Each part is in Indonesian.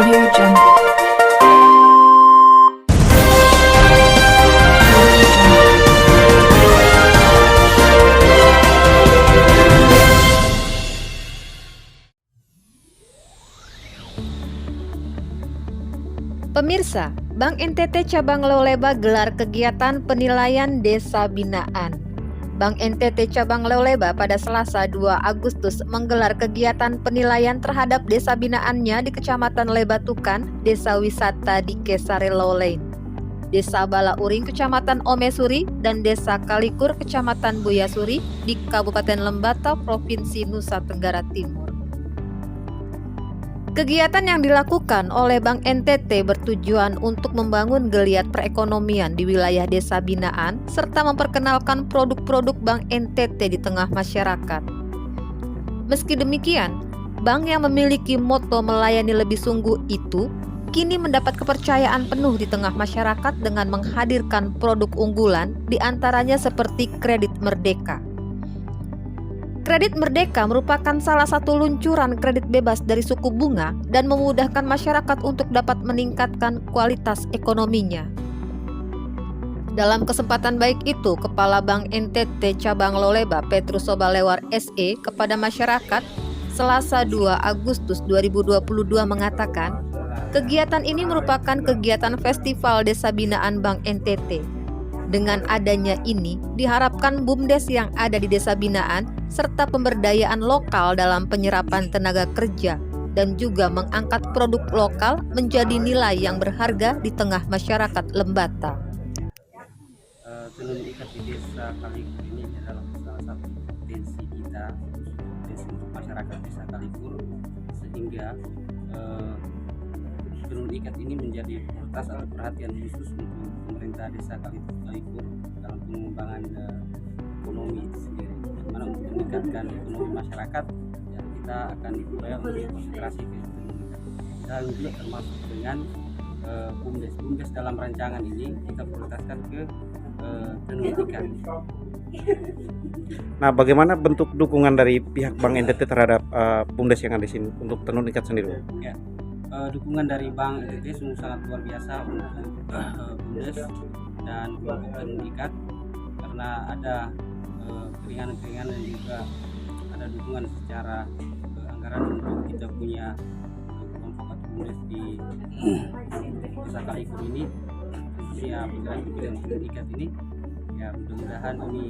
Audio Jungle. Pemirsa, Bank NTT Cabang Leoleba gelar kegiatan penilaian desa binaan. Bank NTT Cabang Leoleba pada Selasa 2 Agustus menggelar kegiatan penilaian terhadap desa binaannya di Kecamatan Lebatukan, Desa Wisata di Kesare Leulein, Desa Balauring Kecamatan Omesuri, dan Desa Kalikur Kecamatan Buyasuri di Kabupaten Lembata, Provinsi Nusa Tenggara Timur. Kegiatan yang dilakukan oleh Bank NTT bertujuan untuk membangun geliat perekonomian di wilayah desa binaan serta memperkenalkan produk-produk Bank NTT di tengah masyarakat. Meski demikian, bank yang memiliki moto melayani lebih sungguh itu kini mendapat kepercayaan penuh di tengah masyarakat dengan menghadirkan produk unggulan di antaranya seperti kredit merdeka. Kredit Merdeka merupakan salah satu luncuran kredit bebas dari suku bunga dan memudahkan masyarakat untuk dapat meningkatkan kualitas ekonominya. Dalam kesempatan baik itu, Kepala Bank NTT Cabang Leoleba Petrus Sobalewar SE kepada masyarakat Selasa 2 Agustus 2022 mengatakan, kegiatan ini merupakan kegiatan Festival Desa Binaan Bank NTT. Dengan adanya ini, diharapkan BUMDes yang ada di desa binaan serta pemberdayaan lokal dalam penyerapan tenaga kerja dan juga mengangkat produk lokal menjadi nilai yang berharga di tengah masyarakat Lembata. Tenun ikat di desa Kalikur ini adalah salah satu potensi kita, potensi untuk masyarakat desa Kalikur, sehingga tenun ikat ini menjadi prioritas atau perhatian khusus untuk pemerintah desa Kalikur dalam pengembangan ekonomi sendiri. Bagaimana untuk meningkatkan ekonomi masyarakat, ya kita akan diupaya untuk konsentrasi ke tenun ikat. Dan juga termasuk dengan BUMDes dalam rancangan ini kita prioritaskan ke tenun ikat. Nah, bagaimana bentuk dukungan dari pihak Bank NTT terhadap BUMDes yang ada di sini untuk tenun ikat sendiri? Ya. Dukungan dari Bank NTT sungguh sangat luar biasa untuk BUMDes dan kelompok tenun ikat, karena ada keringanan-keringanan dan juga ada dukungan secara anggaran untuk kita punya kelompok atau BUMDes di desa Kalikur ini, khususnya bergerak di bidang tenun ikat ini. Ya, mudah-mudahan ini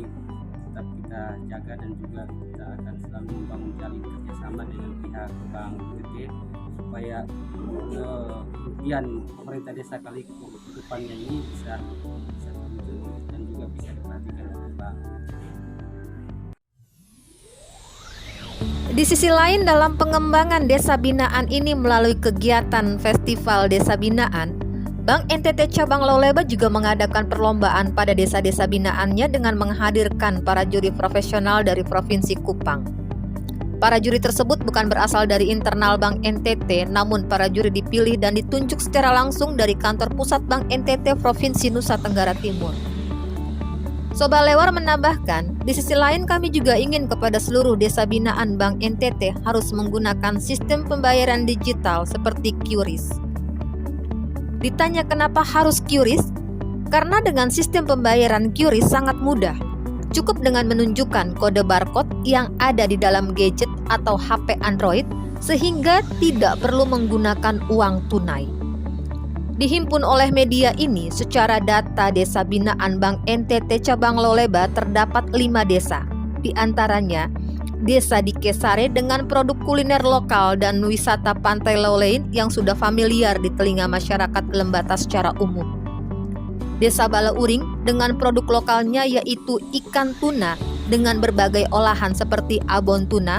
tetap kita jaga dan juga kita akan selalu membangun jalin kerjasama dengan pihak Bank NTT supaya kemudian pemerintah desa Kalikur ke depannya ini bisa terwujud dan juga bisa diperhatikan oleh Bank. Di sisi lain, dalam pengembangan desa binaan ini melalui kegiatan Festival Desa Binaan, Bank NTT Cabang Leoleba juga mengadakan perlombaan pada desa-desa binaannya dengan menghadirkan para juri profesional dari Provinsi Kupang. Para juri tersebut bukan berasal dari internal Bank NTT, namun para juri dipilih dan ditunjuk secara langsung dari kantor pusat Bank NTT Provinsi Nusa Tenggara Timur. Sobalewar menambahkan, di sisi lain kami juga ingin kepada seluruh desa binaan Bank NTT harus menggunakan sistem pembayaran digital seperti QRIS. Ditanya kenapa harus QRIS? Karena dengan sistem pembayaran QRIS sangat mudah. Cukup dengan menunjukkan kode barcode yang ada di dalam gadget atau HP Android sehingga tidak perlu menggunakan uang tunai. Dihimpun oleh media ini, secara data desa binaan Bank NTT Cabang Leoleba terdapat 5 desa. Di antaranya, desa di Kesare dengan produk kuliner lokal dan wisata pantai Leulein yang sudah familiar di telinga masyarakat Lembata secara umum. Desa Balauring dengan produk lokalnya yaitu ikan tuna dengan berbagai olahan seperti abon tuna,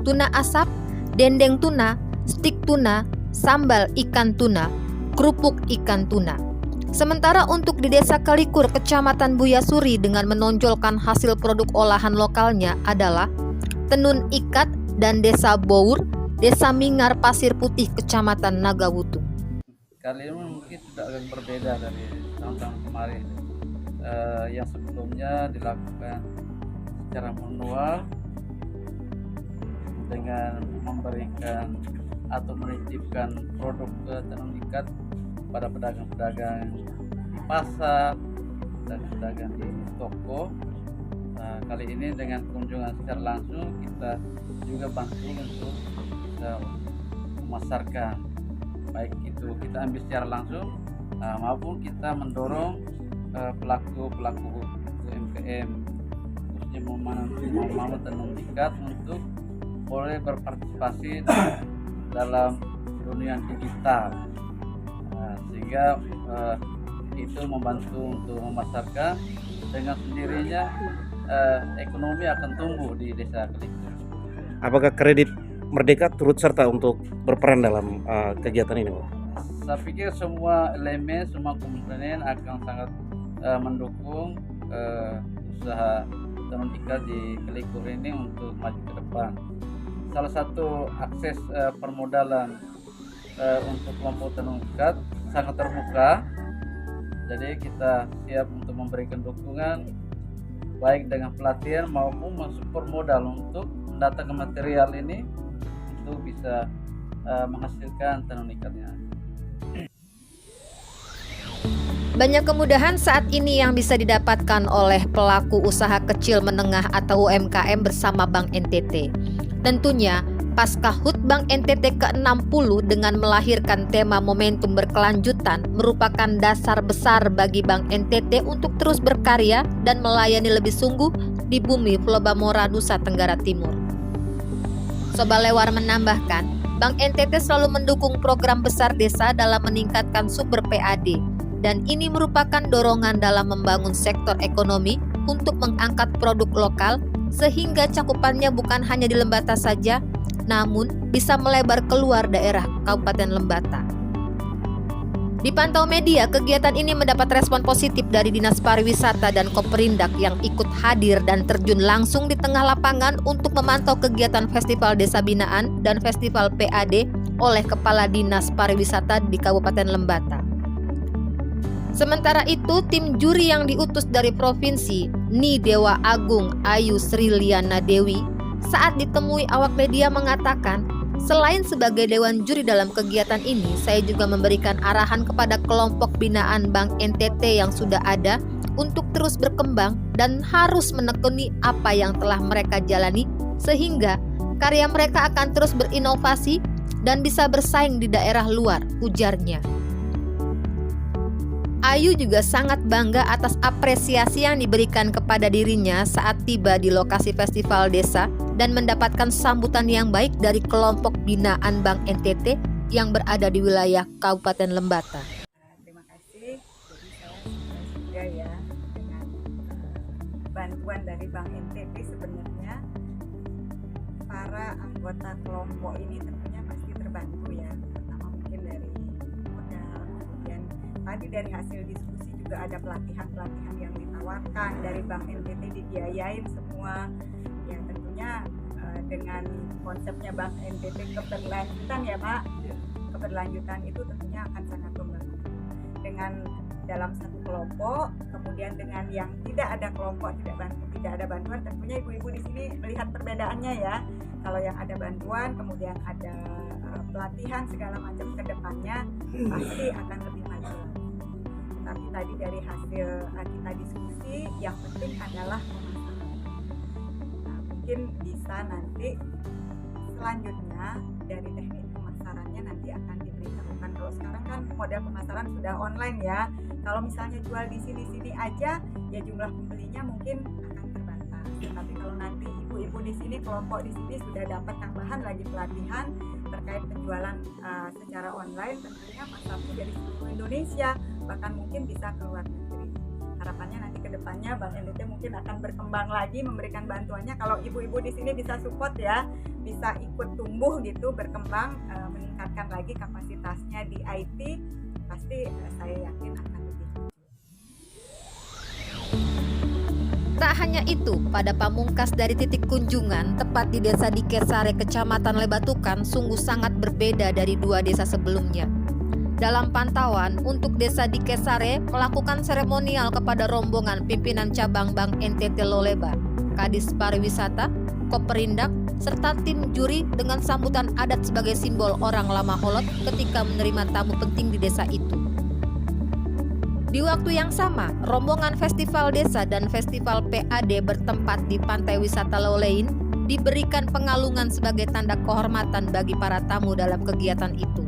tuna asap, dendeng tuna, stik tuna, sambal ikan tuna, kerupuk ikan tuna. Sementara untuk di Desa Kalikur, Kecamatan Buyasuri dengan menonjolkan hasil produk olahan lokalnya adalah tenun ikat, dan Desa Bour, Desa Mingar Pasir Putih, Kecamatan Nagawutu. Kali ini mungkin tidak akan berbeda dari tahun-tahun kemarin. Yang sebelumnya dilakukan secara manual dengan memberikan atau menitipkan produk ke tenun ikat pada pedagang-pedagang di pasar dan pedagang di toko. Kali ini dengan kunjungan secara langsung kita juga bantu untuk bisa memasarkan, baik itu kita ambil secara langsung maupun kita mendorong pelaku-pelaku UMKM khususnya mau tenun ikat untuk boleh berpartisipasi dalam dunia digital, sehingga itu membantu untuk memasarkan. Dengan sendirinya ekonomi akan tumbuh di desa Keliko. Apakah kredit Merdeka turut serta untuk berperan dalam kegiatan ini, Pak? Saya pikir semua elemen, semua komponen akan sangat mendukung usaha tenun ikat di Keliko ini untuk maju ke depan. Salah satu akses permodalan untuk kelompok tenun ikat sangat terbuka, jadi kita siap untuk memberikan dukungan baik dengan pelatihan maupun mensupport modal untuk mendatangkan material ini untuk bisa menghasilkan tenun ikatnya. Banyak kemudahan saat ini yang bisa didapatkan oleh pelaku usaha kecil menengah atau UMKM bersama Bank NTT. Tentunya, pasca HUT Bank NTT ke-60 dengan melahirkan tema momentum berkelanjutan merupakan dasar besar bagi Bank NTT untuk terus berkarya dan melayani lebih sungguh di bumi Pulau Bamora, Nusa Tenggara Timur. Sobalewar menambahkan, Bank NTT selalu mendukung program besar desa dalam meningkatkan sumber PAD, dan ini merupakan dorongan dalam membangun sektor ekonomi untuk mengangkat produk lokal sehingga cakupannya bukan hanya di Lembata saja, namun bisa melebar keluar daerah Kabupaten Lembata. Dipantau media, kegiatan ini mendapat respon positif dari Dinas Pariwisata dan Koperindak yang ikut hadir dan terjun langsung di tengah lapangan untuk memantau kegiatan Festival Desa Binaan dan Festival PAD oleh Kepala Dinas Pariwisata di Kabupaten Lembata. Sementara itu, tim juri yang diutus dari Provinsi Ni Dewa Agung Ayu Sri Liana Dewi saat ditemui awak media mengatakan, selain sebagai dewan juri dalam kegiatan ini, saya juga memberikan arahan kepada kelompok binaan Bank NTT yang sudah ada untuk terus berkembang dan harus menekuni apa yang telah mereka jalani sehingga karya mereka akan terus berinovasi dan bisa bersaing di daerah luar, ujarnya. Ayu juga sangat bangga atas apresiasi yang diberikan kepada dirinya saat tiba di lokasi festival desa dan mendapatkan sambutan yang baik dari kelompok binaan Bank NTT yang berada di wilayah Kabupaten Lembata. Terima kasih. Jadi saya juga ya dengan bantuan dari Bank NTT sebenarnya para anggota kelompok ini tentunya pasti terbantu ya. Pertama mungkin dari modal, kemudian tadi dari hasil diskusi juga ada pelatihan-pelatihan yang ditawarkan dari Bank NTT dibiayain semua. Ya tentunya dengan konsepnya Bank NTT keberlanjutan ya Pak. Keberlanjutan itu tentunya akan sangat membantu. Dengan dalam satu kelompok, kemudian dengan yang tidak ada kelompok, tidak ada bantuan, tentunya ibu-ibu di sini melihat perbedaannya ya. Kalau yang ada bantuan, kemudian ada pelatihan segala macam ke depannya pasti akan lebih maju. Tapi tadi dari hasil kita diskusi, yang penting adalah pemasaran. Nah, mungkin bisa nanti selanjutnya dari teknik pemasarannya nanti akan diberitahukan. Kalau sekarang kan model pemasaran sudah online ya. Kalau misalnya jual di sini-sini aja, ya jumlah pembelinya mungkin akan terbatas. Tapi kalau nanti ibu-ibu di sini, kelompok di sini sudah dapat tambahan lagi pelatihan terkait penjualan secara online, tentunya pasarnya dari seluruh Indonesia, bahkan mungkin bisa keluar negeri. Harapannya nanti ke depannya Bank NTT mungkin akan berkembang lagi memberikan bantuannya. Kalau ibu-ibu di sini bisa support ya, bisa ikut tumbuh gitu, berkembang, meningkatkan lagi kapasitasnya di IT, pasti saya yakin akan lebih. Tak hanya itu, pada pamungkas dari titik kunjungan tepat di Desa Dikesare, Kecamatan Lebatukan, sungguh sangat berbeda dari dua desa sebelumnya. Dalam pantauan, untuk Desa Dikesare melakukan seremonial kepada rombongan pimpinan cabang Bank NTT Loleba, Kadis Pariwisata, Koperindak, serta tim juri dengan sambutan adat sebagai simbol orang lama Holot ketika menerima tamu penting di desa itu. Di waktu yang sama, rombongan Festival Desa dan Festival PAD bertempat di Pantai Wisata Laulein diberikan pengalungan sebagai tanda kehormatan bagi para tamu dalam kegiatan itu.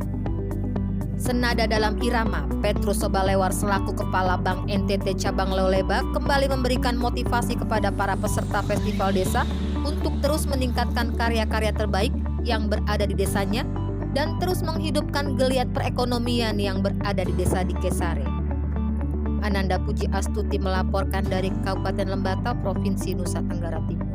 Senada dalam irama, Petrus Sobalewar selaku Kepala Bank NTT Cabang Lauleba kembali memberikan motivasi kepada para peserta Festival Desa untuk terus meningkatkan karya-karya terbaik yang berada di desanya dan terus menghidupkan geliat perekonomian yang berada di desa di Kesare. Ananda Puji Astuti melaporkan dari Kabupaten Lembata, Provinsi Nusa Tenggara Timur.